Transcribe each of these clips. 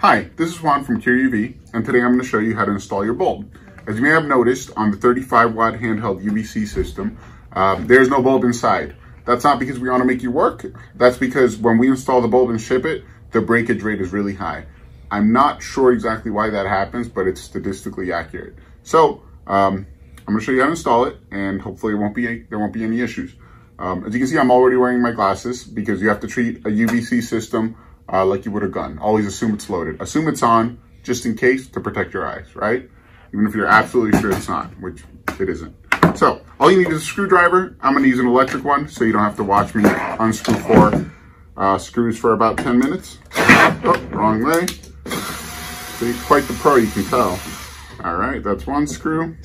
Hi, this is Juan from CureUV, and today I'm going to show you how to install your bulb. As you may have noticed, on the 35 watt handheld UVC system, there's no bulb inside. That's not because we want to make you work. That's because when we install the bulb and ship it, the breakage rate is really high. I'm not sure exactly why that happens, but it's statistically accurate. So I'm going to show you how to install it, and hopefully there won't be any issues. As you can see, I'm already wearing my glasses because you have to treat a UVC system like you would a gun. Always assume it's loaded. Assume it's on, just in case, to protect your eyes, right? Even if you're absolutely sure it's not, which it isn't. So, all you need is a screwdriver. I'm going to use an electric one, so you don't have to watch me unscrew 4 screws for about 10 minutes. Oh, wrong way. So you're quite the pro, you can tell. All right, that's one screw.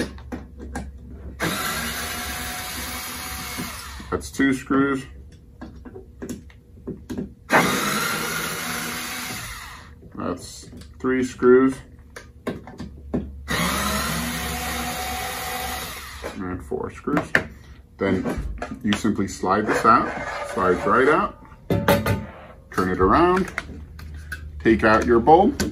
That's 2 screws. That's 3 screws. And 4 screws. Then you simply slide this out, slides right out, turn it around, take out your bulb,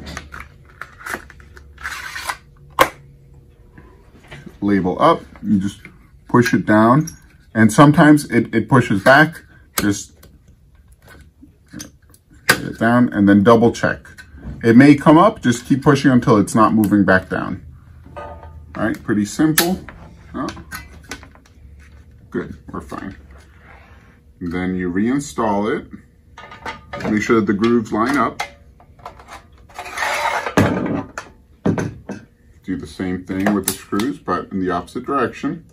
label up, you just push it down, and sometimes it pushes back, just get it down and then double check. It may come up, just keep pushing until it's not moving back down. All right, pretty simple. Oh, good, we're fine. And then you reinstall it. Make sure that the grooves line up. Do the same thing with the screws, but in the opposite direction.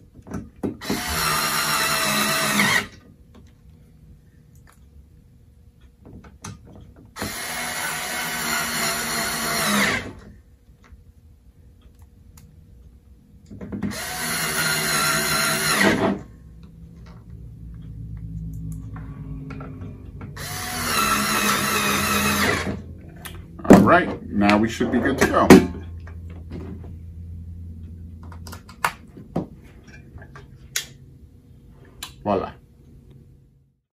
All right, now we should be good to go. Voila.